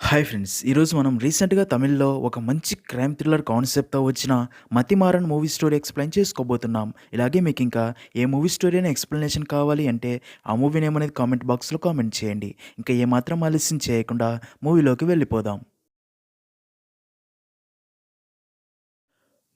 Hi friends! ఈరోజు మనం రీసెంట్‌గా తమిళ్‌లో ఒక మంచి క్రైమ్ థ్రిల్లర్ కాన్సెప్ట్‌తో వచ్చిన 'మతిమారన్' మూవీ స్టోరీ ఎక్స్‌ప్లెయిన్ చేసుకోబోతున్నాం. ఇలాగే మీకింకా ఏ మూవీ స్టోరీ అయినా ఎక్స్‌ప్లనేషన్ కావాలి అంటే ఆ మూవీ నేమ్ అనేది కామెంట్ బాక్స్‌లో కామెంట్ చేయండి. ఇంకా ఏమాత్రం ఆలస్యం చేయకుండా మూవీలోకి వెళ్ళిపోదాం.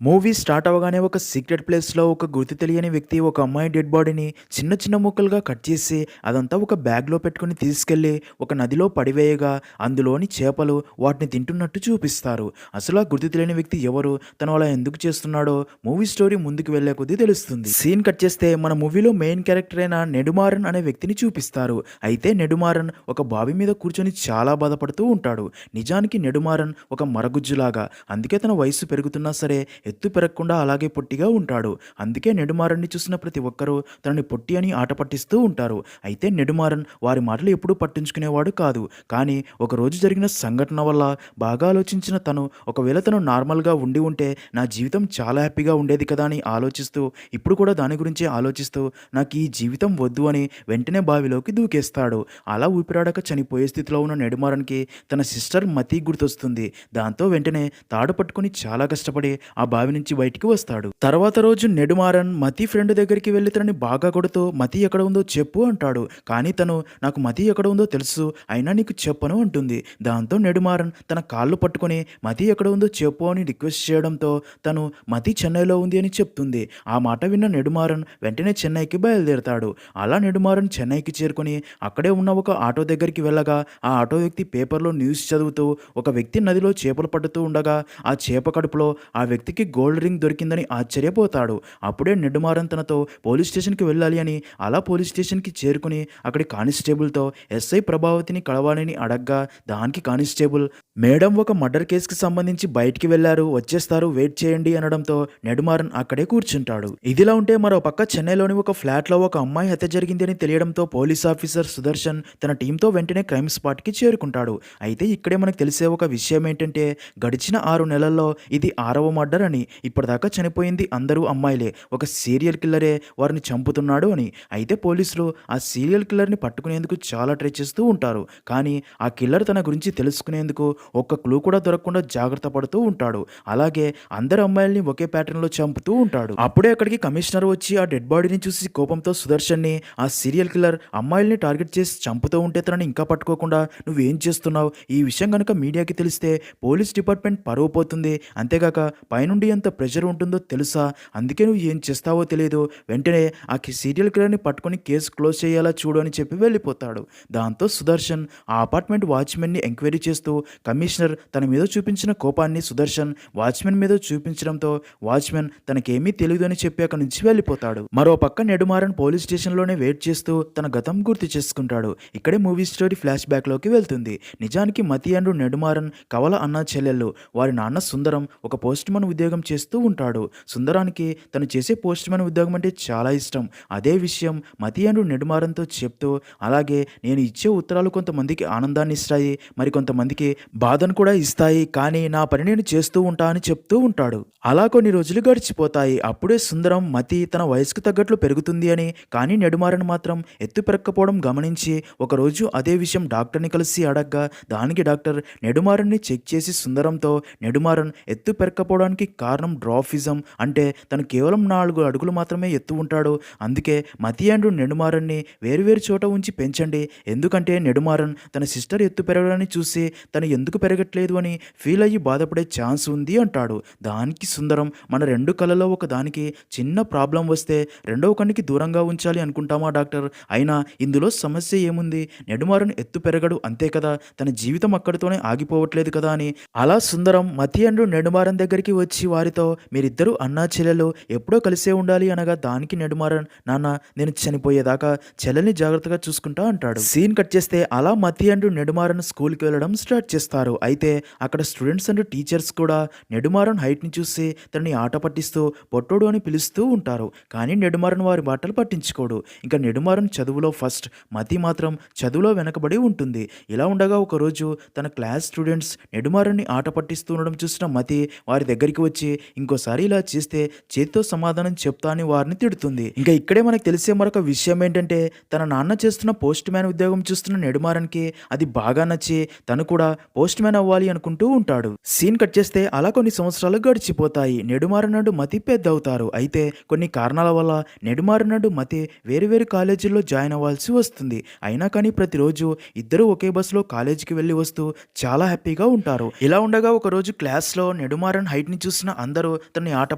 మూవీ స్టార్ట్ అవ్వగానే ఒక సీక్రెట్ ప్లేస్‌లో ఒక గుర్తు తెలియని వ్యక్తి ఒక అమ్మాయి డెడ్ బాడీని చిన్న చిన్న ముక్కలుగా కట్ చేసి అదంతా ఒక బ్యాగ్‌లో పెట్టుకొని తీసుకెళ్ళి ఒక నదిలో పడివేయగా అందులోని చేపలు వాటిని తింటున్నట్టు చూపిస్తారు. అసలు ఆ గుర్తు తెలియని వ్యక్తి ఎవరు? తను అలా ఎందుకు చేస్తున్నాడో మూవీ స్టోరీ ముందుకు వెళ్ళే కొద్దీ తెలుస్తుంది. సీన్ కట్ చేస్తే మన మూవీలో మెయిన్ క్యారెక్టర్ అయిన నెడుమారన్ అనే వ్యక్తిని చూపిస్తారు. అయితే నెడుమారన్ ఒక బావి మీద కూర్చొని చాలా బాధపడుతూ ఉంటాడు. నిజానికి నెడుమారన్ ఒక మరగుజ్జులాగా. అందుకే తన వయస్సు పెరుగుతున్నా సరే ఎత్తు పెరగకుండా అలాగే పొట్టిగా ఉంటాడు. అందుకే నెడుమారన్ని చూసిన ప్రతి ఒక్కరూ తనని పొట్టి అని ఆట పట్టిస్తూ ఉంటారు. అయితే నెడుమారన్ వారి మాటలు ఎప్పుడూ పట్టించుకునేవాడు కాదు. కానీ ఒకరోజు జరిగిన సంఘటన వల్ల బాగా ఆలోచించిన తను ఒకవేళ తను నార్మల్‌గా ఉండి ఉంటే నా జీవితం చాలా హ్యాపీగా ఉండేది కదా అని ఆలోచిస్తూ ఇప్పుడు కూడా దాని గురించే ఆలోచిస్తూ నాకు ఈ జీవితం వద్దు అని వెంటనే బావిలోకి దూకేస్తాడు. అలా ఊపిరాడక చనిపోయే స్థితిలో ఉన్న నెడుమారన్‌కి తన సిస్టర్ మతి గుర్తొస్తుంది. దాంతో వెంటనే తాడు పట్టుకొని చాలా కష్టపడి ఆ బావి నుంచి బయటికి వస్తాడు. తర్వాత రోజు నెడుమారన్ మతి ఫ్రెండ్ దగ్గరికి వెళ్ళి తనని బాగా కొడుతూ మతి ఎక్కడ ఉందో చెప్పు అంటాడు. కానీ తను నాకు మతి ఎక్కడ ఉందో తెలుసు అయినా నీకు చెప్పను అంటుంది. దాంతో నెడుమారన్ తన కాళ్ళు పట్టుకొని మతి ఎక్కడ ఉందో చెప్పు అని రిక్వెస్ట్ చేయడంతో తను మతి చెన్నైలో ఉంది అని చెప్తుంది. ఆ మాట విన్న నెడుమారన్ వెంటనే చెన్నైకి బయలుదేరతాడు. అలా నెడుమారన్ చెన్నైకి చేరుకొని అక్కడే ఉన్న ఒక ఆటో దగ్గరికి వెళ్ళగా ఆ ఆటో వ్యక్తి పేపర్లో న్యూస్ చదువుతూ ఒక వ్యక్తి నదిలో చేపలు పడుతూ ఉండగా ఆ చేప కడుపులో ఆ వ్యక్తికి గోల్డ్ రింగ్ దొరికిందని ఆశ్చర్యపోతాడు. అప్పుడే నెడుమారన్ తనతో పోలీస్ స్టేషన్కి వెళ్ళాలి అని అలా పోలీస్ స్టేషన్కి చేరుకుని అక్కడి కానిస్టేబుల్తో ఎస్ఐ ప్రభావతిని కలవాలని అడగ్గా దానికి కానిస్టేబుల్ మేడం ఒక మర్డర్ కేసుకి సంబంధించి బయటికి వెళ్లారు, వచ్చేస్తారు, వెయిట్ చేయండి అనడంతో నెడుమారన్ అక్కడే కూర్చుంటాడు. ఇదిలా ఉంటే మరో పక్క చెన్నైలోని ఒక ఫ్లాట్లో ఒక అమ్మాయి హత్య జరిగింది అని తెలియడంతో పోలీస్ ఆఫీసర్ సుదర్శన్ తన టీంతో వెంటనే క్రైమ్ స్పాట్కి చేరుకుంటాడు. అయితే ఇక్కడే మనకు తెలిసే ఒక విషయం ఏంటంటే గడిచిన 6 నెలల్లో ఇది 6వ మర్డర్ అని. ఇప్పటిదాకా చనిపోయింది అందరూ అమ్మాయిలే. ఒక సీరియల్ కిల్లరే వారిని చంపుతున్నాడు అని. అయితే పోలీసులు ఆ సీరియల్ కిల్లర్ని పట్టుకునేందుకు చాలా ట్రై చేస్తూ ఉంటారు. కానీ ఆ కిల్లర్ తన గురించి తెలుసుకునేందుకు ఒక్క క్లూ కూడా దొరకకుండా జాగ్రత్త పడుతూ ఉంటాడు. అలాగే అందరు అమ్మాయిల్ని ఒకే ప్యాటర్న్లో చంపుతూ ఉంటాడు. అప్పుడే అక్కడికి కమిషనర్ వచ్చి ఆ డెడ్ బాడీని చూసి కోపంతో సుదర్శన్ని ఆ సీరియల్ కిల్లర్ అమ్మాయిల్ని టార్గెట్ చేసి చంపుతూ ఉంటే తనని ఇంకా పట్టుకోకుండా నువ్వేం చేస్తున్నావు? ఈ విషయం కనుక మీడియాకి తెలిస్తే పోలీస్ డిపార్ట్మెంట్ పరువు పోతుంది. అంతేగాక పైనుండి ఎంత ప్రెషర్ ఉంటుందో తెలుసా? అందుకే నువ్వు ఏం చేస్తావో తెలియదు. వెంటనే ఆ సీరియల్ కిల్లర్ని పట్టుకొని కేసు క్లోజ్ చేయాలా చూడు అని చెప్పి వెళ్ళిపోతాడు. దాంతో సుదర్శన్ ఆ అపార్ట్మెంట్ వాచ్మెన్ని ఎంక్వైరీ చేస్తూ కమిషనర్ తన మీద చూపించిన కోపాన్ని సుదర్శన్ వాచ్మెన్ మీద చూపించడంతో వాచ్మెన్ తనకేమీ తెలియదు అని చెప్పి అక్కడి నుంచి వెళ్ళిపోతాడు. మరో పక్క నెడుమారన్ పోలీస్ స్టేషన్లోనే వెయిట్ చేస్తూ తన గతం గుర్తు చేసుకుంటాడు. ఇక్కడే మూవీ స్టోరీ ఫ్లాష్ బ్యాక్లోకి వెళ్తుంది. నిజానికి మతి అండ్ నెడుమారన్ కవల అన్న చెల్లెళ్ళు. వారి నాన్న సుందరం ఒక పోస్ట్ మ్యాన్ ఉద్యోగం చేస్తూ ఉంటాడు. సుందరానికి తను చేసే పోస్ట్ మ్యాన్ ఉద్యోగం అంటే చాలా ఇష్టం. అదే విషయం మతి అండ్ నెడుమారన్తో చెప్తూ అలాగే నేను ఇచ్చే ఉత్తరాలు కొంతమందికి ఆనందాన్ని ఇస్తాయి, మరి కొంతమందికి బాధను కూడా ఇస్తాయి, కానీ నా పని నేను చేస్తూ ఉంటా అని చెప్తూ ఉంటాడు. అలా కొన్ని రోజులు గడిచిపోతాయి. అప్పుడే సుందరం మతి తన వయసుకు తగ్గట్లు పెరుగుతుంది అని, కానీ నెడుమారన్ మాత్రం ఎత్తు పెరగకపోవడం గమనించి ఒకరోజు అదే విషయం డాక్టర్ని కలిసి అడగ్గా దానికి డాక్టర్ నెడుమారన్ని చెక్ చేసి సుందరంతో నెడుమారన్ ఎత్తు పెరగకపోవడానికి కారణం డ్రాఫిజం, అంటే తను కేవలం 4 అడుగులు మాత్రమే ఎత్తు ఉంటాడు. అందుకే మతి అండ్ నెడుమారన్ని వేరువేరు చోట ఉంచి పెంచండి. ఎందుకంటే నెడుమారన్ తన సిస్టర్ ఎత్తు పెరగడాన్ని చూసి తను ఎందుకు పెరగట్లేదు అని ఫీల్ అయ్యి బాధపడే ఛాన్స్ ఉంది అంటాడు. దానికి సుందరం మన 2 కళ్ళలో ఒక దానికి చిన్న ప్రాబ్లం వస్తే రెండవ కన్నుకి దూరంగా ఉంచాలి అనుకుంటామా డాక్టర్? అయినా ఇందులో సమస్య ఏముంది? నెడుమారన్ ఎత్తు పెరగడు అంతే కదా, తన జీవితం అక్కడితోనే ఆగిపోవట్లేదు కదా అని. అలా సుందరం మతి అండ్ నెడుమారన్ దగ్గరికి వచ్చి వారితో మీరిద్దరూ అన్నా చెల్లెలు ఎప్పుడో కలిసే ఉండాలి అనగా దానికి నెడుమారన్ నాన్న నేను చనిపోయేదాకా చెల్లెల్ని జాగ్రత్తగా చూసుకుంటా అంటాడు. సీన్ కట్ చేస్తే అలా మతి అండ్ నెడుమారన్ స్కూల్కి వెళ్ళడం స్టార్ట్ చేస్తారు. అయితే అక్కడ స్టూడెంట్స్ అండ్ టీచర్స్ కూడా నెడుమారన్ హైట్ని చూసి తనని ఆట పట్టిస్తూ పొట్టోడు అని పిలుస్తూ ఉంటారు. కానీ నెడుమారన్ వారి మాటలు పట్టించుకోడు. ఇంకా నెడుమారన్ చదువులో ఫస్ట్, మతి మాత్రం చదువులో వెనకబడి ఉంటుంది. ఇలా ఉండగా ఒకరోజు తన క్లాస్ స్టూడెంట్స్ నెడుమారన్ని ఆట పట్టిస్తూ ఉండడం చూసిన మతి వారి దగ్గరికి వచ్చి వచ్చి ఇంకోసారి ఇలా చేస్తే చేతితో సమాధానం చెప్తా అని వారిని తిడుతుంది. ఇంకా ఇక్కడే మనకు తెలిసే మరొక విషయం ఏంటంటే తన నాన్న చేస్తున్న పోస్ట్ మ్యాన్ ఉద్యోగం చూస్తున్న నెడుమారన్కి అది బాగా నచ్చి తను కూడా పోస్ట్ మ్యాన్ అవ్వాలి అనుకుంటూ ఉంటాడు. సీన్ కట్ చేస్తే అలా కొన్ని సంవత్సరాలు గడిచిపోతాయి. నెడుమారన్ మతి పెద్ద అవుతారు. అయితే కొన్ని కారణాల వల్ల నెడుమారన్ మతి వేరు వేరు కాలేజీల్లో జాయిన్ అవ్వాల్సి వస్తుంది. అయినా కానీ ప్రతిరోజు ఇద్దరు ఒకే బస్సులో కాలేజీకి వెళ్ళి వస్తూ చాలా హ్యాపీగా ఉంటారు. ఇలా ఉండగా ఒకరోజు క్లాస్లో నెడుమారన్ హైట్ని చూసిన అందరూ తనని ఆట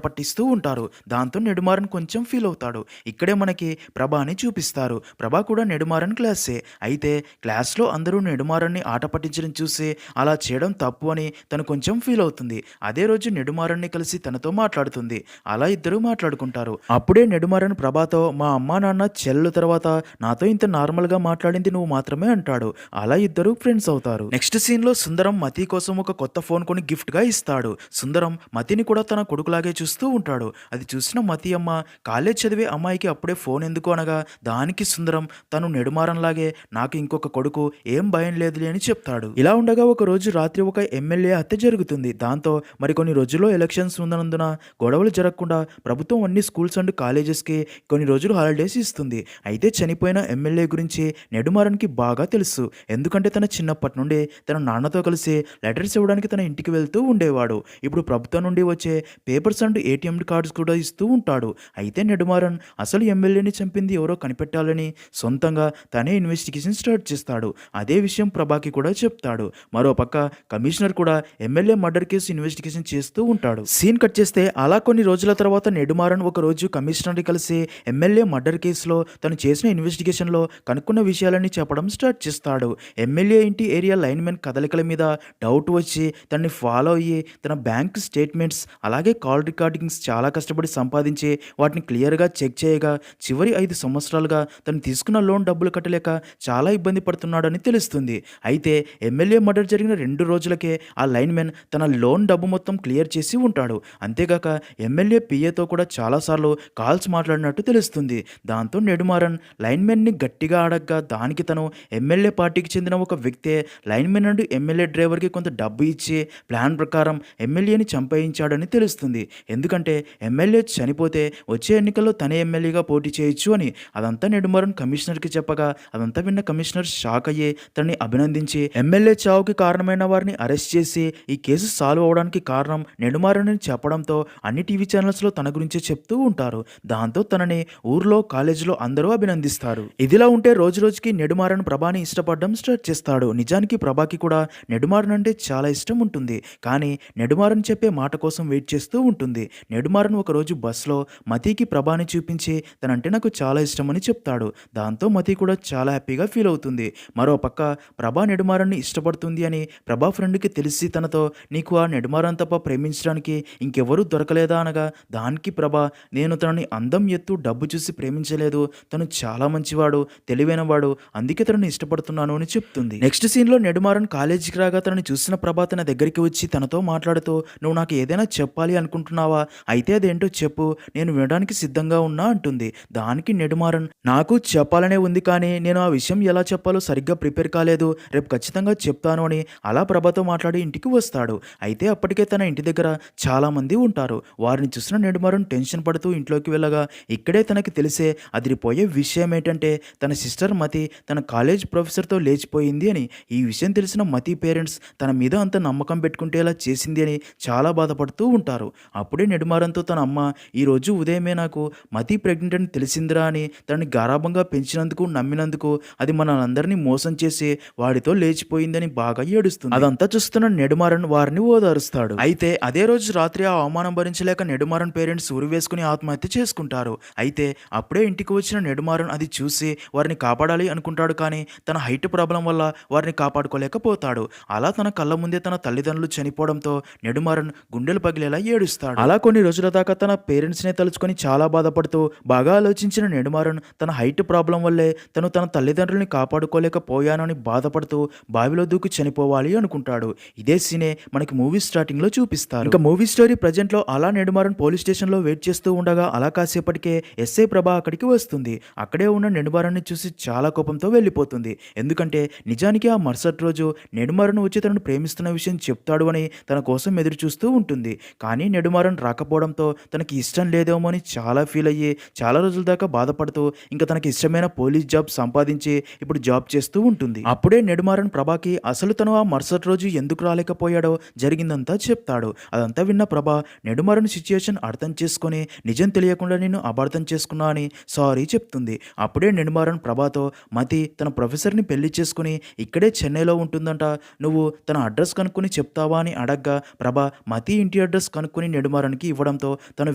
పట్టిస్తూ ఉంటారు. దాంతో నెడుమారన్ కొంచెం ఫీల్ అవుతాడు. ఇక్కడే మనకి ప్రభాని చూపిస్తారు. ప్రభా కూడా నెడుమారన్ క్లాసే. అయితే క్లాస్లో అందరూ నెడుమారన్ని ఆట పట్టించడం చూసి అలా చేయడం తప్పు అని తను కొంచెం ఫీల్ అవుతుంది. అదే రోజు నెడుమారన్ని కలిసి తనతో మాట్లాడుతుంది. అలా ఇద్దరు మాట్లాడుకుంటారు. అప్పుడే నెడుమారన్ ప్రభాతో మా అమ్మా నాన్న చెల్లెలు తర్వాత నాతో ఇంత నార్మల్గా మాట్లాడింది నువ్వు మాత్రమే అంటాడు. అలా ఇద్దరు ఫ్రెండ్స్ అవుతారు. నెక్స్ట్ సీన్లో సుందరం మతి కోసం ఒక కొత్త ఫోన్ కొని గిఫ్ట్గా ఇస్తాడు. సుందరం మతిని కూడా తన కొడుకులాగే చూస్తూ ఉంటాడు. అది చూసిన మతి అమ్మ కాలేజ్ చదివే అమ్మాయికి అప్పుడే ఫోన్ ఎందుకు అనగా దానికి సుందరం తను నెడుమారన్లాగే నాకు ఇంకొక కొడుకు ఏం భయం లేదులే అని చెప్తాడు. ఇలా ఉండగా ఒక రోజు రాత్రి ఒక ఎమ్మెల్యే హత్య జరుగుతుంది. దాంతో మరికొన్ని రోజుల్లో ఎలక్షన్స్ ఉన్నందున గొడవలు జరగకుండా ప్రభుత్వం అన్ని స్కూల్స్ అండ్ కాలేజెస్కి కొన్ని రోజులు హాలిడేస్ ఇస్తుంది. అయితే చనిపోయిన ఎమ్మెల్యే గురించి నెడుమారన్కి బాగా తెలుసు. ఎందుకంటే తన చిన్నప్పటి నుండి తన నాన్నతో కలిసి లెటర్స్ ఇవ్వడానికి తన ఇంటికి వెళ్తూ ఉండేవాడు. ఇప్పుడు ప్రభుత్వం నుండి వచ్చే పేపర్స్ అండ్ ఏటీఎం కార్డ్స్ కూడా ఇస్తూ ఉంటాడు. అయితే నెడుమారన్ అసలు ఎమ్మెల్యేని చంపింది ఎవరో కనిపెట్టాలని సొంతంగా తనే ఇన్వెస్టిగేషన్ స్టార్ట్ చేస్తాడు. అదే విషయం ప్రభాకి కూడా చెప్తాడు. మరోపక్క కమిషనర్ కూడా ఎమ్మెల్యే మర్డర్ కేసు ఇన్వెస్టిగేషన్ చేస్తూ ఉంటాడు. సీన్ కట్ చేస్తే అలా కొన్ని రోజుల తర్వాత నెడుమారన్ ఒక రోజు కమిషనర్ కలిసి ఎమ్మెల్యే మర్డర్ కేసులో తను చేసిన ఇన్వెస్టిగేషన్లో కనుక్కున్న విషయాలన్నీ చెప్పడం స్టార్ట్ చేస్తాడు. ఎమ్మెల్యే ఇంటి ఏరియా లైన్మెన్ కదలికల మీద డౌట్ వచ్చి తనని ఫాలో అయ్యి తన బ్యాంక్ స్టేట్మెంట్స్ అలాగే కాల్ రికార్డింగ్స్ చాలా కష్టపడి సంపాదించి వాటిని క్లియర్గా చెక్ చేయగా చివరి 5 సంవత్సరాలుగా తను తీసుకున్న లోన్ డబ్బులు కట్టలేక చాలా ఇబ్బంది పడుతున్నాడని తెలుస్తుంది. అయితే ఎమ్మెల్యే మర్డర్ జరిగిన 2 రోజులకే ఆ లైన్మెన్ తన లోన్ డబ్బు మొత్తం క్లియర్ చేసి ఉంటాడు. అంతేగాక ఎమ్మెల్యే పిఏతో కూడా చాలాసార్లు కాల్స్ మాట్లాడినట్టు తెలుస్తుంది. దాంతో నెడుమారన్ లైన్మెన్ని గట్టిగా అడగ్గా దానికి తను ఎమ్మెల్యే పార్టీకి చెందిన ఒక వ్యక్తే లైన్మెన్ అండ్ ఎమ్మెల్యే డ్రైవర్కి కొంత డబ్బు ఇచ్చి ప్లాన్ ప్రకారం ఎమ్మెల్యేని చంపేయించాడని తెలుస్తుంది. ఎందుకంటే ఎమ్మెల్యే చనిపోతే వచ్చే ఎన్నికల్లో తనే ఎమ్మెల్యేగా పోటీ చేయొచ్చు అని. అదంతా నెడుమారన్ కమిషనర్కి చెప్పగా అదంతా విన్న కమిషనర్ షాక్ అయ్యి తనని అభినందించి ఎమ్మెల్యే చావుకి కారణమైన వారిని అరెస్ట్ చేసి ఈ కేసు సాల్వ్ అవడానికి కారణం నెడుమారన్ అని చెప్పడంతో అన్ని టీవీ ఛానల్స్లో తన గురించే చెప్తూ ఉంటారు. దాంతో తనని ఊర్లో కాలేజీలో అందరూ అభినందిస్తారు. ఇదిలా ఉంటే రోజు రోజుకి నెడుమారన్ ప్రభాని ఇష్టపడడం స్టార్ట్ చేస్తాడు. నిజానికి ప్రభాకి కూడా నెడుమారన్ అంటే చాలా ఇష్టం ఉంటుంది. కానీ నెడుమారన్ చెప్పే మాట కోసం వెయిట్ చేస్తూ ఉంటుంది. నెడుమారన్ ఒకరోజు బస్లో మతికి ప్రభాని చూపించి తనంటే నాకు చాలా ఇష్టమని చెప్తాడు. దాంతో మతి కూడా చాలా హ్యాపీగా ఫీల్ అవుతుంది. మరోపక్క ప్రభా నెడుమారన్ని ఇష్టపడుతుంది అని ప్రభా ఫ్రెండ్కి తెలిసి తనతో నీకు ఆ నెడుమారన్ తప్ప ప్రేమించడానికి ఇంకెవరూ దొరకలేదా అనగా దానికి ప్రభా నేను తనని అందం ఎత్తు డబ్బు చూసి ప్రేమించలేదు. తను చాలా మంచివాడు, తెలివైనవాడు, అందుకే తనని ఇష్టపడుతున్నాను అని చెప్తుంది. నెక్స్ట్ సీన్లో నెడుమారన్ కాలేజీకి రాగా తనని చూసిన ప్రభా తన దగ్గరికి వచ్చి తనతో మాట్లాడుతూ నువ్వు నాకు ఏదైనా చెప్పాలి అనుకుంటున్నావా? అయితే అదేంటో చెప్పు, నేను వినడానికి సిద్ధంగా ఉన్నా అంటుంది. దానికి నెడుమారన్ నాకు చెప్పాలనే ఉంది కానీ నేను ఆ విషయం ఎలా చెప్పాలో సరిగ్గా ప్రిపేర్ కాలేదు, రేపు ఖచ్చితంగా చెప్తాను అని అలా ప్రభాతో మాట్లాడి ఇంటికి వస్తాడు. అయితే అప్పటికే తన ఇంటి దగ్గర చాలా మంది ఉంటారు. వారిని చూసిన నెడుమారన్ టెన్షన్ పడుతూ ఇంట్లోకి వెళ్ళగా ఇక్కడే తనకి తెలిసే అదిరిపోయే విషయం ఏంటంటే తన సిస్టర్ మతి తన కాలేజ్ ప్రొఫెసర్తో లేచిపోయింది అని. ఈ విషయం తెలిసిన మతి పేరెంట్స్ తన మీద అంత నమ్మకం పెట్టుకుంటే ఇలా చేసింది అని చాలా బాధపడుతూ ఉంటారు. అప్పుడే నెడుమారన్తో తన అమ్మ ఈరోజు ఉదయమే నాకు మతి ప్రెగ్నెంట్ అని తెలిసిందిరా అని తనని గారాబంగా పెంచినందుకు నమ్మినందుకు అది మనల్ని మోసం చేసి వాడితో లేచిపోయిందని బాగా ఏడుస్తుంది. అదంతా చూస్తున్న నెడుమారన్ వారిని ఓదారుస్తాడు. అయితే అదే రోజు రాత్రి ఆ అవమానం భరించలేక నెడుమారన్ పేరెంట్స్ ఉరి వేసుకుని ఆత్మహత్య చేసుకుంటారు. అయితే అప్పుడే ఇంటికి వచ్చిన నెడుమారన్ అది చూసి వారిని కాపాడాలి అనుకుంటాడు. కానీ తన హైట్ ప్రాబ్లం వల్ల వారిని కాపాడుకోలేకపోతాడు. అలా తన కళ్ళ ముందే తన తల్లిదండ్రులు చనిపోవడంతో నెడుమారన్ గుండెలు పగిలేలా ఏడుస్తాడు. అలా కొన్ని రోజుల దాకా తన పేరెంట్స్నే తలుచుకొని చాలా బాధపడుతూ బాగా ఆలోచించిన నెడుమారన్ తన హైట్ ప్రాబ్లం వల్లే తను తన తల్లిదండ్రుల్ని కాపాడుకోలేకపోయానని బాధపడుతూ బావిలో దూకి చనిపోవాలి అనుకుంటాడు. ఇదే సీనే మనకి మూవీ స్టార్టింగ్ లో చూపిస్తారు. ఇంకా మూవీ స్టోరీ ప్రజెంట్ లో అలా నెడుమారన్ పోలీస్ స్టేషన్ లో వెయిట్ చేస్తూ ఉండగా అలా కాసేపటికే ఎస్ఐ ప్రభా అక్కడికి వస్తుంది. అక్కడే ఉన్న నెడుమారన్ని చూసి చాలా కోపంతో వెళ్ళిపోతుంది. ఎందుకంటే నిజానికి ఆ మరుసటి రోజు నెడుమారన్ వచ్చి తనను ప్రేమిస్తున్న విషయం చెప్తాడు అని తన కోసం ఎదురు చూస్తూ ఉంటుంది. కానీ నెడుమారన్ రాకపోవడంతో తనకి ఇష్టం లేదేమో అని చాలా ఫీల్ అయ్యి చాలా రోజుల దాకా బాధపడుతూ ఇంకా తనకి ఇష్టమైన పోలీస్ జాబ్ సంపాదించి ఇప్పుడు జాబ్ చేస్తూ ఉంటుంది. అప్పుడే నెడుమారన్ ప్రభాకి అసలు తను ఆ మరుసటి రోజు ఎందుకు రాలేకపోయాడో జరిగిందంతా చెప్తాడు. అదంతా విన్న ప్రభ నెడుమారన్ సిచ్యుయేషన్ అర్థం చేసుకొని నిజం తెలియకుండా నేను అపార్థం చేసుకున్నా అని సారీ చెప్తుంది. అప్పుడే నెడుమారన్ ప్రభాతో మతి తన ప్రొఫెసర్ని పెళ్లి చేసుకుని ఇక్కడే చెన్నైలో ఉంటుందంట, నువ్వు తన అడ్రస్ కనుక్కొని చెప్తావా అని అడగ్గా ప్రభ మతి ఇంటి అడ్రస్ కనుక్కొని నెడుమారన్కి ఇవ్వడంతో తను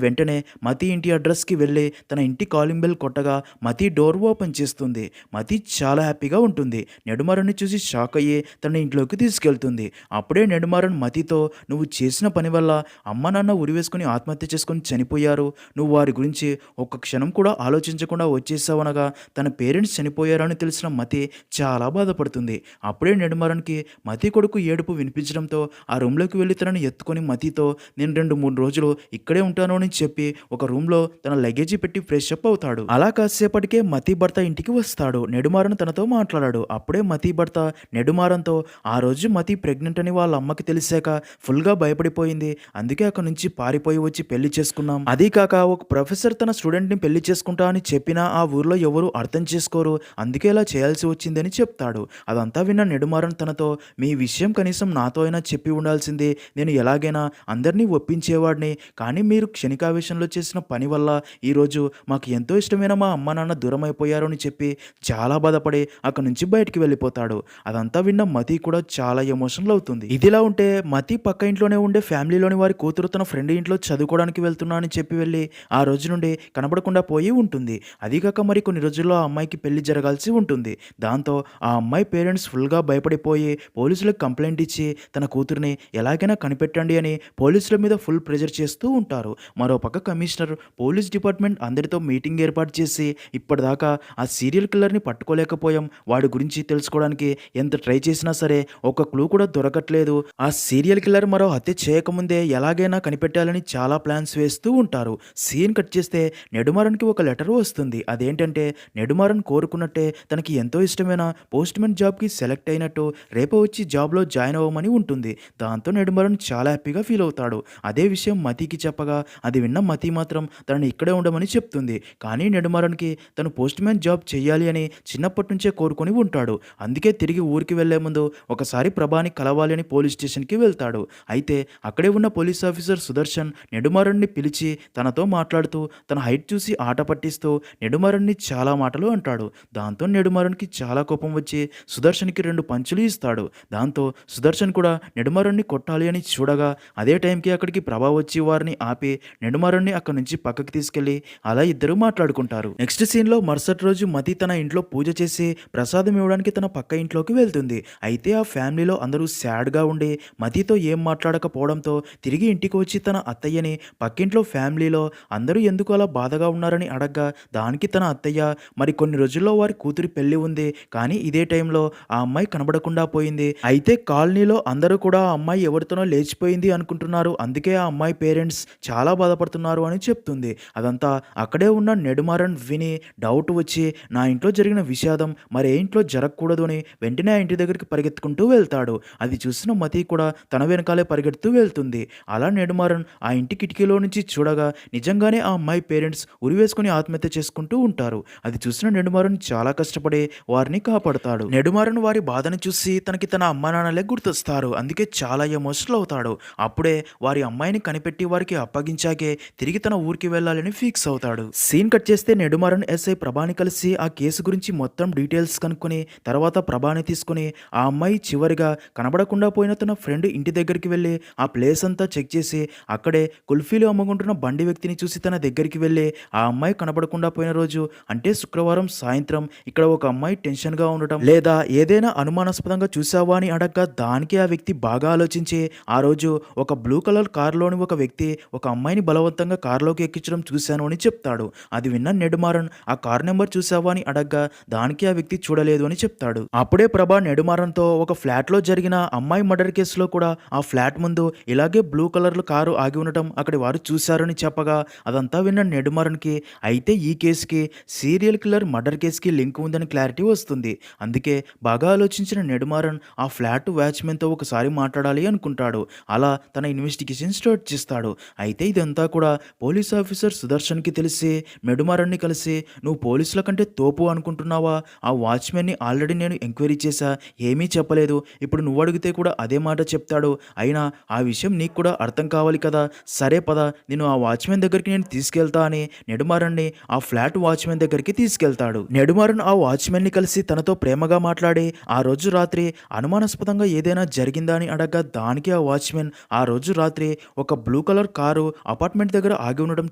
వెంటనే మతి ఇంటి అడ్రస్కి వెళ్ళి తన ఇంటి కాలింగ్ బెల్ కొట్టగా మతి డోర్ ఓపెన్ చేస్తుంది. మతి చాలా హ్యాపీగా ఉంటుంది. నెడుమారన్ని చూసి షాక్ అయ్యి తన ఇంట్లోకి తీసుకెళ్తుంది. అప్పుడే నెడుమారన్ మతితో నువ్వు చేసిన పని వల్ల అమ్మ నాన్న ఉరివేసుకుని ఆత్మహత్య చేసుకుని చనిపోయారు, నువ్వు వారి గురించి ఒక్క క్షణం కూడా ఆలోచించకుండా వచ్చేసావనగా తన పేరెంట్స్ చనిపోయారని తెలిసిన మతి చాలా బాధపడుతుంది. అప్పుడే నెడుమారన్కి మతి కొడుకు ఏడుపు వినిపించడంతో ఆ రూమ్లోకి వెళ్ళి తనని ఎత్తుకొని మతితో నేను 2-3 రోజులు ఇక్కడే ఉంటాను అని చెప్పి ఒక రూమ్లో తన లగేజీ పెట్టి ఫ్రెష్ అప్ అవుతాడు. అలా కాసేపటికే మతి భర్త ఇంటికి వస్తాడు. నెడుమారన్ తనతో మాట్లాడాడు. అప్పుడే మతి భర్త నెడుమారన్తో ఆ రోజు మతి ప్రెగ్నెంట్ అని వాళ్ళ అమ్మకి తెలిసాక ఫుల్గా భయపడిపోయింది, అందుకే అక్కడ నుంచి పారిపోయి వచ్చి పెళ్లి చేసుకున్నాం. అదీ కాక ఒక ప్రొఫెసర్ తన స్టూడెంట్ని పెళ్లి చేసుకుంటా అని చెప్పినా ఆ ఊర్లో ఎవరు అర్థం చేసుకోరు, అందుకే ఇలా చేయాల్సి వచ్చిందని చెప్తాడు. అదంతా విన్న నెడుమారన్ తనతో మీ విషయం కనీసం నాతో అయినా చెప్పి ఉండాల్సింది, నేను ఎలాగైనా అందరినీ ఒప్పించేవాడిని, కానీ మీరు క్షణికావేశంలో చేసిన పని వల్ల ఈరోజు మాకు ఎంతో ఇష్టమైన మా అమ్మ నాన్న దూరం అయిపోయారు అని చెప్పి చాలా బాధపడి అక్కడి నుంచి బయటికి వెళ్ళిపోతాడు. అదంతా విన్న మతి కూడా చాలా ఎమోషనల్ అవుతుంది. ఇదిలా ఉంటే మతి పక్క ఇంట్లోనే ఉండే ఫ్యామిలీలోని వారి కూతురు తన ఫ్రెండ్ ఇంట్లో చదువుకోవడానికి వెళ్తున్నా అని చెప్పి వెళ్ళి ఆ రోజు నుండి కనబడకుండా పోయి ఉంటుంది. అదిగాక మరి కొన్ని రోజుల్లో ఆ అమ్మాయికి పెళ్లి జరగాల్సి ఉంటుంది. దాంతో ఆ అమ్మాయి పేరెంట్స్ ఫుల్గా భయపడిపోయి పోలీసులకు కంప్లైంట్ ఇచ్చి తన కూతురిని ఎలాగైనా కనిపెట్టండి అని పోలీసుల మీద ఫుల్ ప్రెజర్ చేస్తూ ఉంటారు. మరోపక్క కమిషనర్ పోలీస్ డిపార్ట్మెంట్ అందరితో మీటింగ్ ఏర్పాటు చేసి ఇప్పటిదాకా ఆ సీరియల్ కిల్లర్ని పట్టుకోలేకపోయాం, వాడి గురించి తెలుసుకోవడానికి ఎంత ట్రై చేసినా సరే ఒక క్లూ కూడా దొరకట్లేదు, ఆ సీరియల్ కిల్లర్ మరో హత్య చేయకముందే ఎలాగైనా కనిపెట్టాలని చాలా ప్లాన్స్ వేస్తూ ఉంటారు. సీన్ కట్ చేస్తే నెడుమారన్కి ఒక లెటర్ వస్తుంది. అదేంటంటే నెడుమారన్ కోరుకున్నట్టే తనకి ఎంతో ఇష్టమైన పోస్ట్మెన్ జాబ్కి సెలెక్ట్ అయినట్టు రేపు వచ్చి జాబ్లో జాయిన్ అవ్వమని ఉంటుంది. దాంతో నెడుమారన్ చాలా హ్యాపీగా ఫీల్ అవుతాడు. అదే విషయం మతికి చెప్పగా అది విన్న మతి మాత్రం తనని ఇక్కడే ఉండమని చెప్తుంది. కానీ నెడుమారన్కి తను పోస్ట్మెన్ జాబ్ చేయాలి అని చిన్నప్పటి నుంచే కోరుకొని ఉంటాడు. అందుకే తిరిగి ఊరికి వెళ్లే ముందు ఒకసారి ప్రభాని కలవాలి అని పోలీస్ స్టేషన్కి వెళ్తాడు. అయితే అక్కడే ఉన్న పోలీస్ ఆఫీసర్ సుదర్శన్ నెడుమారన్ని పిలిచి తనతో మాట్లాడుతూ తన హైట్ చూసి ఆట పట్టిస్తూ నెడుమారన్ని చాలా మాటలు అంటాడు. దాంతో నెడుమారన్కి చాలా కోపం వచ్చి సుదర్శన్కి 2 పంచులు ఇస్తాడు. దాంతో సుదర్శన్ కూడా నెడుమారన్ని కొట్టాలి అని చూడగా అదే టైంకి అక్కడికి ప్రభా వచ్చి వారిని ఆపి నెడుమారన్ని అక్కడి నుంచి పక్కకి తీసుకెళ్లి అలా ఇద్దరు మాట్లాడుకుంటారు. నెక్స్ట్ సీన్లో మరుసటి రోజు మతి తన ఇంట్లో పూజ చేసి ప్రసాదం ఇవ్వడానికి తన పక్క ఇంట్లోకి వెళ్తుంది. అయితే ఆ ఫ్యామిలీలో అందరూ సాడ్గా ఉండి మతితో ఏం మాట్లాడకపోవడంతో తిరిగి ఇంటికి వచ్చి తన అత్తయ్యని పక్కింట్లో ఫ్యామిలీలో అందరూ ఎందుకు అలా బాధగా ఉన్నారని అడగ్గా దానికి తన అత్తయ్య మరి కొన్ని రోజుల్లో వారి కూతురి పెళ్లి ఉంది, కానీ ఇదే టైంలో ఆ అమ్మాయి కనబడకుండా పోయింది, అయితే కాలనీలో అందరూ కూడా ఆ అమ్మాయి ఎవరితోనో లేచిపోయింది అనుకుంటున్నారు, అందుకే ఆ అమ్మాయి పేరెంట్స్ చాలా బాధపడుతున్నారు అని చెప్తుంది. అదంతా అక్కడే ఉన్న నెడుమారన్ విని డౌట్ వచ్చి నా ఇంట్లో జరిగిన విషాదం మరే ఇంట్లో జరగకూడదు అని వెంటనే ఆ ఇంటి దగ్గరికి పరిగెత్తుకుంటూ వెళ్తాడు. అది చూసిన మతి కూడా తన వెనకాలే పరిగెడుతూ వెళ్తుంది. అలా నెడుమారన్ ఆ ఇంటి కిటికీలో నుంచి చూడగా నిజంగానే ఆ అమ్మాయి పేరెంట్స్ ఉరివేసుకుని ఆత్మహత్య చేసుకుంటూ ఉంటారు. అది చూసిన నెడుమారన్ చాలా కష్టపడి వారిని కాపాడుతాడు. నెడుమారన్ వారి బాధను చూసి తనకి తన అమ్మా నాన్నలే గుర్తొస్తారు. అందుకే చాలా ఎమోషనల్ అవుతాడు. అప్పుడే వారి అమ్మాయిని కనిపెట్టి వారికి అప్పగించాకే తిరిగి తన ఊరికి వెళ్ళాలని ఫిక్స్ అవుతాడు. సీన్ కట్ చేస్తే నెడుమారన్ ఎస్ఐ ప్రభాని కలిసి ఆ కేసు గురించి మొత్తం డీటెయిల్స్ కనుక్కొని తర్వాత ప్రభాని తీసుకుని ఆ అమ్మాయి చివరిగా కనబడకుండా పోయిన తన ఫ్రెండ్ ఇంటి దగ్గరికి వెళ్ళి ఆ ప్లేస్ అంతా చెక్ చేసి అక్కడే కుల్ఫీలు అమ్ముకుంటున్న బండి వ్యక్తిని చూసి తన దగ్గరికి వెళ్ళి ఆ అమ్మాయి కనబడకుండా పోయిన రోజు అంటే శుక్రవారం సాయంత్రం ఇక్కడ ఒక అమ్మాయి టెన్షన్గా ఉండటం లేదా ఏదైనా అనుమానాస్పదంగా చూసావా అని అడగ్గా దానికి ఆ వ్యక్తి బాగా ఆలోచించి ఆ రోజు ఒక బ్లూ కలర్ కారులోని ఒక వ్యక్తి ఒక అమ్మాయిని బలవంతంగా కారులోకి ఎక్కించడం చూశాను అని చెప్తాడు. అది విన్న నెడుమారన్ ఆ కార్ నెంబర్ చూసావా అని అడగ్గా దానికి ఆ వ్యక్తి చూడలేదు అని చెప్తాడు. అప్పుడే ప్రభా నెడుమారన్తో ఒక ఫ్లాట్లో జరిగిన అమ్మాయి మర్డర్ కేసులో కూడా ఆ ఫ్లాట్ ముందు ఇలాగే బ్లూ కలర్ కారు ఆగి ఉండటం అక్కడి వారు చూశారని చెప్పగా అదంతా విన్న నెడుమారన్కి అయితే ఈ కేసుకి సీరియల్ కిల్లర్ మర్డర్ కేసుకి లింక్ ఉందని క్లారిటీ వస్తుంది. అందుకే బాగా ఆలోచించిన నెడుమారన్ ఆ ఫ్లాట్ వాచ్మెన్తో ఒకసారి మాట్లాడాలి అనుకుంటాడు. అలా తన ఇన్వెస్టిగేషన్ స్టార్ట్ చేస్తాడు. అయితే ఇదంతా కూడా పోలీస్ ఆఫీసర్ సుదర్శన్‌కి తెలిసి నెడుమారన్‌ని కలిసి, "నువ్వు పోలీసుల కంటే తోపు అనుకుంటున్నావా? ఆ వాచ్‌మెన్‌ని ఆల్రెడీ నేను ఎంక్వైరీ చేశా. ఏమీ చెప్పలేదు. ఇప్పుడు నువ్వు అడిగితే కూడా అదే మాట చెప్తాడు. అయినా ఆ విషయం నీకు కూడా అర్థం కావాలి కదా! సరే పద, నిన్ను ఆ వాచ్‌మెన్ దగ్గరికి నేను తీసుకెళ్తా" అని నెడుమారన్‌ని ఆ ఫ్లాట్ వాచ్‌మెన్ దగ్గరికి తీసుకెళ్తాడు. నెడుమారన్ ఆ వాచ్‌మెన్‌ని కలిసి తనతో ప్రేమగా మాట్లాడి, ఆ రోజు రాత్రి అనుమానాస్పదంగా ఏదైనా జరిగిందా అని అడగ్గా, దానికి ఆ వాచ్‌మెన్ ఆ రోజు రాత్రి ఒక బ్లూ కలర్ కారు అపార్ట్మెంట్ దగ్గర ఆగి ఉండడం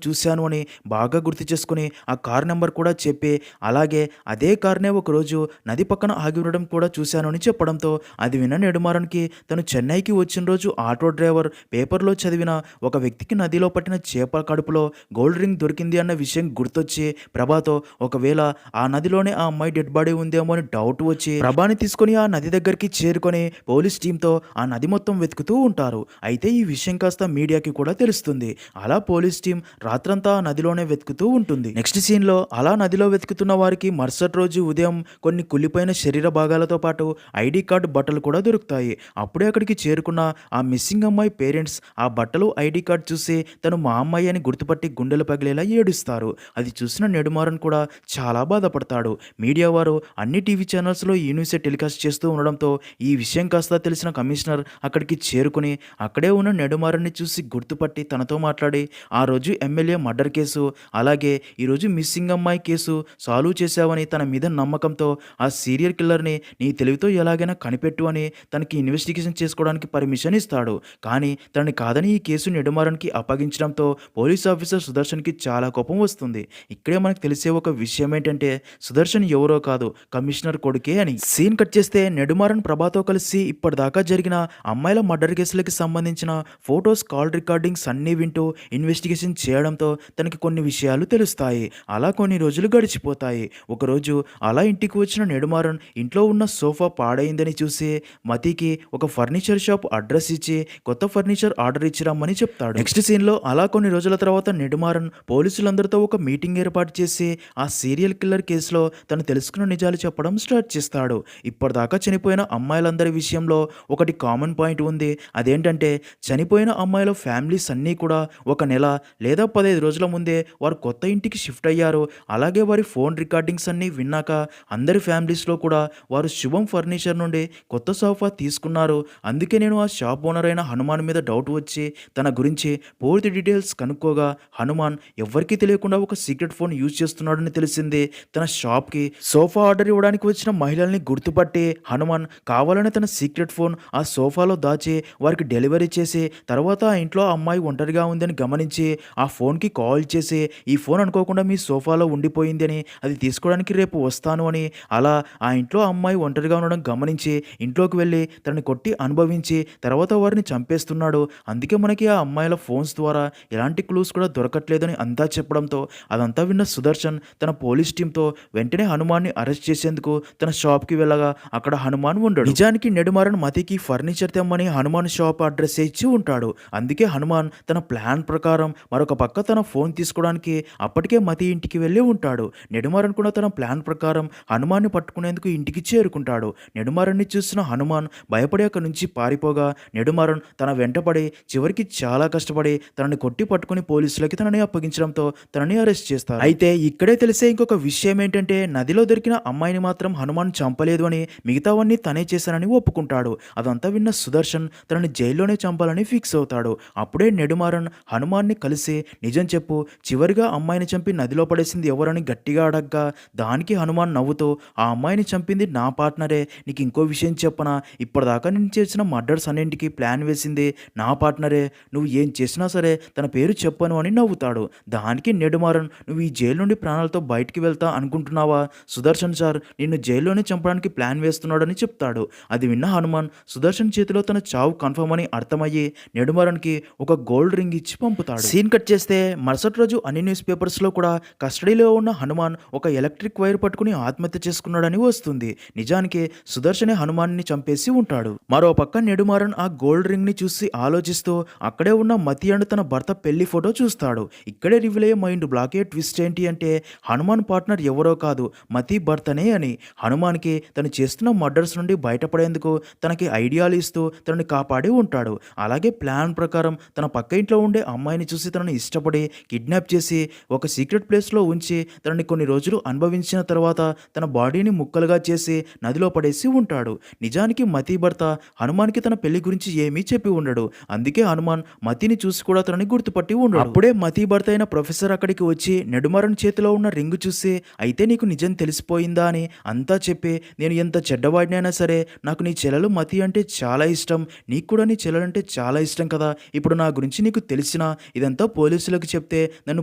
చూశాను అని బాగా గుర్తు చేసుకుని ఆ కార్ నెంబర్ కూడా చెప్పి, అలాగే అదే కార్‌నే ఒకరోజు నది పక్కన ఆగి ఉండడం కూడా చూశాను అని చెప్పడంతో అది విన్న నెడుమారన్‌కి తను చెన్నైకి వచ్చిన రోజు ఆటో డ్రైవర్ పేపర్‌లో చదివిన ఒక వ్యక్తికి నదిలో పట్టిన చేప కడుపులో గోల్డ్ రింగ్ దొరికింది అన్న విషయం గుర్తొచ్చి ప్రభాతో ఒకవేళ ఆ నదిలోనే ఆ అమ్మాయి డెడ్ బాడీ ఉందేమో అని డౌట్ వచ్చి ప్రభాని తీసుకొని ఆ నది దగ్గరికి చేరుకొని పోలీస్ టీంతో ఆ నది మొత్తం వెతుకుతూ ఉంటారు. అయితే ఈ విషయం కాస్త మీడియాకి కూడా తెలుస్తుంది. అలా పోలీస్ టీం రాత్రంతా ఆ నదిలోనే వెతుకుతూ ఉంటుంది. నెక్స్ట్ సీన్‌లో అలా నదిలో వెతుకుతున్న వారికి మరుసటి రోజు ఉదయం కొన్ని కుళ్ళిపోయిన శరీర భాగాలతో పాటు ఐడీ కార్డు, బట్టలు కూడా దొరుకుతాయి. అప్పుడే అక్కడికి చేరుకున్న ఆ మిస్సింగ్ అమ్మాయి పేరెంట్స్ ఆ బట్టలు, ఐడీ కార్డ్ చూసి తను మా అమ్మాయి అని గుర్తుపట్టి గుండెలు పగిలేలా ఏడుస్తారు. అది చూసిన నెడుమారన్ కూడా చాలా బాధపడతాడు. మీడియా వారు అన్ని టీవీ ఛానల్స్‌లో ఈ న్యూసే టెలికాస్ట్ చేస్తూ ఉండడంతో ఈ విషయం కాస్త తెలిసిన కమిషనర్ అక్కడికి చేరుకుని అక్కడే ఉన్న నెడుమారన్‌ని చూసి గుర్తుపట్టి తనతో మాట్లాడి, "ఆ రోజు ఎమ్మెల్యే మర్డర్ కేసు, అలాగే ఈరోజు మిస్సింగ్ అమ్మాయి కేసు సాల్వ్ చేశావని తన మీద నమ్మకంతో ఆ సీరియల్ కిల్లర్‌ని నీ తెలివితో ఎలాగైనా కనిపెట్టు" అని తనకి ఇన్వెస్టిగేషన్ చేసుకోవడానికి పర్మిషన్ ఇస్తాడు. కానీ తనని కాదని ఈ కేసు నెడుమారన్‌కి అప్పగించడంతో పోలీస్ ఆఫీసర్ సుదర్శన్‌కి చాలా కోపం వస్తుంది. ఇక్కడే మనకు తెలిసే ఒక విషయం ఏంటంటే సుదర్శన్ ఎవరో కాదు, కమిషనర్ కొడుకే అని. సీన్ కట్ చేస్తే నెడుమారన్ ప్రభాతో కలిసి ఇప్పటిదాకా జరిగిన అమ్మాయిల మర్డర్ కేసులకి సంబంధించిన ఫోటోస్, కాల్ రికార్డింగ్స్ అన్నీ వింటూ ఇన్వెస్టిగేషన్ చేయడంతో తనకి కొన్ని విషయాలు తెలుస్తాయి. అలా కొన్ని రోజులు గడిచిపోతాయి. ఒకరోజు అలా ఇంటికి వచ్చిన నెడుమారన్ ఇంట్లో ఉన్న సోఫా పాడైందని చూసి మతికి ఒక ఫర్నిచర్ షాప్ అడ్రస్ ఇచ్చి కొత్త ఫర్నిచర్ ఆర్డర్ ఇచ్చి రమ్మని చెప్తాడు. నెక్స్ట్ సీన్‌లో అలా కొన్ని రోజుల తర్వాత నెడుమారన్ పోలీసులందరితో ఒక మీటింగ్ ఏర్పాటు చేసి ఆ సీరియల్ కిల్లర్ కేసులో తను తెలుసుకున్న నిజాలు చెప్పడం స్టార్ట్ చేస్తాడు. ఇప్పటిదాకా చనిపోయిన అమ్మాయిలందరి విషయంలో ఒకటి కామన్ పాయింట్ ఉంది. అదేంటంటే చనిపోయిన అమ్మాయిల ఫ్యామిలీస్ అన్నీ కూడా ఒక నెల లేదా 15 రోజుల ముందే వారు కొత్త ఇంటికి షిఫ్ట్ అయ్యారు. అలాగే వారి ఫోన్ రికార్డింగ్స్ అన్నీ విన్నాక అందరి ఫ్యామిలీస్‌లో కూడా వారు శుభం ఫర్నిచర్ నుండి కొత్త సోఫా తీసుకున్నారు. అందుకే నేను ఆ షాప్ ఓనర్ అయిన హనుమాన్ మీద డౌట్ వచ్చి తన గురించి పూర్తి డీటెయిల్స్ కనుక్కోగా హనుమాన్ ఎవ్వరికీ తెలియకుండా ఒక సీక్రెట్ ఫోన్ యూజ్ చేస్తున్నాడని తెలిసింది. తన షాప్‌కి సోఫా ఆర్డర్ ఇవ్వడానికి వచ్చిన మహిళల్ని గుర్తుపట్టి హనుమాన్ కావాలనే తన సీక్రెట్ ఫోన్ ఆ సోఫాలో దాచి వారికి డెలివరీ చేసి తర్వాత ఆ ఇంట్లో ఆ అమ్మాయి ఒంటరిగా ఉందని గమనించి ఆ ఫోన్‌కి కాల్ చేసి, "ఈ ఫోన్ అనుకోకుండా మీ సోఫాలో ఉండిపోయింది అని, అది తీసుకోవడానికి రేపు వస్తాను" అని. అలా ఆ ఇంట్లో ఆ అమ్మాయి ఒంటరిగా ఉండడం గమనించి ఇంట్లోకి వెళ్ళి తనని కొట్టి అనుభవించి తర్వాత వారిని చంపేస్తున్నాడు. అందుకే మనకి ఆ అమ్మాయిల ఫోన్స్ ద్వారా ఎలాంటి క్లూస్ కూడా దొరకట్లేదని అంతా చెప్పడంతో అదంతా విన్న సుదర్శన్ తన పోలీస్ టీంతో వెంటనే హనుమాన్ని అరెస్ట్ చేసేందుకు తన షాప్‌కి వెళ్ళగా అక్కడ హనుమాన్ ఉండడు. నిజానికి నెడుమారన్ మతికి ఫర్నిచర్ తెమ్మని హనుమాన్ షాప్ అడ్రస్ ఇచ్చి ఉంటాడు. అందుకే హనుమాన్ తన ప్లాన్ ప్రకారం మరొక పక్క తన ఫోన్ తీసుకోవడానికి అప్పటికే మతి ఇంటికి వెళ్ళి ఉంటాడు. నెడుమారన్ కూడా తన ప్లాన్ ప్రకారం హనుమాన్ని పట్టుకునేందుకు ఇంటికి చేరుకుంటాడు. నెడుమారన్ని చూసిన హనుమాన్ భయపడి అక్కడి నుంచి పారిపోగా నెడుమారన్ తన వెంటపడి చివరికి చాలా కష్టపడి తనని కొట్టి పట్టుకుని పోలీసులకి తనని అప్పగించడంతో తనని అరెస్ట్ చేస్తారు. అయితే ఇక్కడే తెలిసే ఇంకొక విషయం ఏంటంటే నదిలో దొరికిన అమ్మాయిని మాత్రం హనుమాన్ చంపలేదు అని, మిగతావన్నీ తనే చేశానని ఒప్పుకుంటాడు. అదంతా విన్న సుదర్శన్ తనని జైల్లోనే చంపాలని ఫిక్స్ అవుతాడు. అప్పుడే నెడుమారన్ హనుమాన్ని కలిసి నిజం చెప్పు, చివరిగా అమ్మాయిని చంపి నదిలో పడేసింది ఎవరని గట్టిగా అడగ్గా దానికి హనుమాన్ నవ్వుతూ, "ఆ అమ్మాయిని చంపింది నా పార్ట్నరే. నీకు ఇంకో విషయం చెప్పనా, ఇప్పటిదాకా నేను చేసిన మర్డర్స్ అన్నింటికి ప్లాన్ వేసింది నా పార్ట్నరే. నువ్వు ఏం చేసినా సరే తన పేరు చెప్పను అని నవ్వుతాడు. దానికి నెడుమారన్, "నువ్వు ఈ జైలు నుండి ప్రాణాలతో బయటికి వెళ్తా అనుకుంటున్నావా? సుదర్శన్ సార్ నిన్ను జైల్లోనే చంపడానికి ప్లాన్ వేస్తున్నాడని చెప్తాడు. అది విన్న హనుమాన్ సుదర్శన్ చేతిలో తన చావు కన్ఫర్మ్ అని అర్థమయ్యి నెడుమారన్కి ఒక గోల్డ్ రింగ్ ఇచ్చి పంపుతాడు. సీన్ కట్ చేస్తే మరుసటి రోజు అన్ని న్యూస్ పేపర్స్లో కూడా కస్టడీలో ఉన్న హనుమాన్ ఒక ఎలక్ట్రిక్ వైర్ పట్టుకుని ఆత్మహత్య చేసుకున్నాడని వస్తుంది. నిజానికి సుదర్శనే హనుమాన్ని చంపేసి ఉంటాడు. మరో పక్క నెడుమారన్ ఆ గోల్డ్ రింగ్ ని చూసి ఆలోచిస్తూ అక్కడే ఉన్న మతి అండ్ తన భర్త పెళ్లి ఫోటో చూస్తాడు. ఇక్కడే రివీల్ అయ్యే మైండ్ బ్లాకే ట్విస్ట్ ఏంటి అంటే హనుమాన్ పార్ట్నర్ ఎవరో కాదు మతి భర్తనే అని. హనుమాన్కి తను చేస్తున్న మర్డర్స్ నుండి బయటపడేందుకు తనకి ఐడియాలు ఇస్తూ తనని కాపాడి ఉంటాడు. అలాగే అలాగే ప్లాన్ ప్రకారం తన పక్క ఇంట్లో ఉండే అమ్మాయిని చూసి తనని ఇష్టపడి కిడ్నాప్ చేసి ఒక సీక్రెట్ ప్లేస్‌లో ఉంచి తనని కొన్ని రోజులు అనుభవించిన తర్వాత తన బాడీని ముక్కలుగా చేసి నదిలో పడేసి ఉంటాడు. నిజానికి మతి భర్త హనుమాన్‌కి తన పెళ్లి గురించి ఏమీ చెప్పి ఉండడు. అందుకే హనుమాన్ మతిని చూసి కూడా తనని గుర్తుపట్టి ఉండడు. అప్పుడే మతి భర్త అయిన ప్రొఫెసర్ అక్కడికి వచ్చి నెడుమరన్ చేతిలో ఉన్న రింగ్ చూసి అయితే నీకు నిజం తెలిసిపోయిందా అని అంతా చెప్పి నేను ఎంత చెడ్డవాడినైనా సరే నాకు నీ చెల్లెలు మతి అంటే చాలా ఇష్టం. నీకు కూడా నీ చెల్లెలంటే చాలా ఇష్టం కదా. ఇప్పుడు నా గురించి నీకు తెలిసినా ఇదంతా పోలీసులకు చెప్తే నన్ను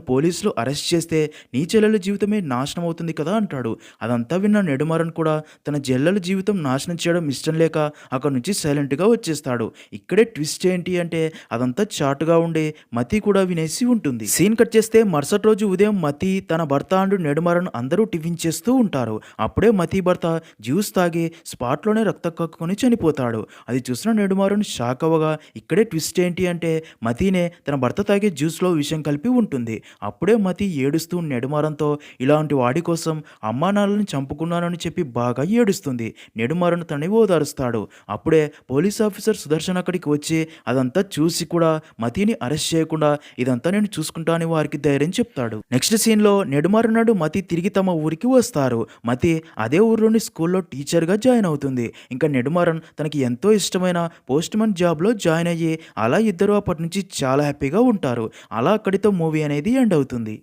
పోలీసులు అరెస్ట్ చేస్తే నీ చెల్లెల జీవితమే నాశనం అవుతుంది కదా అంటాడు. అదంతా విన్న నెడుమరన్ కూడా తన చెల్లెల జీవితం నాశనం చేయడం ఇష్టం లేక అక్కడి నుంచి సైలెంట్‌గా వచ్చేస్తాడు. ఇక్కడే ట్విస్ట్ ఏంటి అంటే అదంతా చాటుగా ఉండి మతి కూడా వినేసి ఉంటుంది. సీన్ కట్ చేస్తే మరుసటి రోజు ఉదయం మతి తన భర్త అండ్ నెడుమరన్ అందరూ టిఫిన్ చేస్తూ ఉంటారు. అప్పుడే మతి భర్త జ్యూస్ తాగి స్పాట్‌లోనే రక్తం కక్కుకొని చనిపోతాడు. అది చూసిన నెడుమరన్ షాక్ అవ్వగా ఇక్కడే ట్విస్ట్ ఏంటి అంటే మతినే తన భర్త తాగే జ్యూస్‌లో విషం కలిపి ఉంటుంది. అప్పుడే మతి ఏడుస్తూ నెడుమరన్‌తో ఇలాంటి వాడి కోసం అమ్మానాన్నలని చంపుకున్నానని చెప్పి బాగా ఏడుస్తుంది. నెడుమరన్ తనని ఓదారుస్తాడు. అప్పుడే పోలీస్ ఆఫీసర్ సుదర్శన్ అక్కడికి వచ్చి అదంతా చూసి కూడా మతిని అరెస్ట్ చేయకుండా ఇదంతా నేను చూసుకుంటా అని వారికి ధైర్యం చెప్తాడు. నెక్స్ట్ సీన్‌లో నెడుమరన్ నాడు మతి తిరిగి తమ ఊరికి వస్తారు. మతి అదే ఊర్లోని స్కూల్లో టీచర్‌గా జాయిన్ అవుతుంది. ఇంకా నెడుమరన్ తనకి ఎంతో ఇష్టమైన పోస్ట్‌మన్ జాబ్‌లో జాయిన్ అయ్యి అలా ఇద్దరు అప్పటి నుంచి చాలా హ్యాపీగా ఉంటారు. అలా అక్కడితో మూవీ అనేది ఎండ్ అవుతుంది.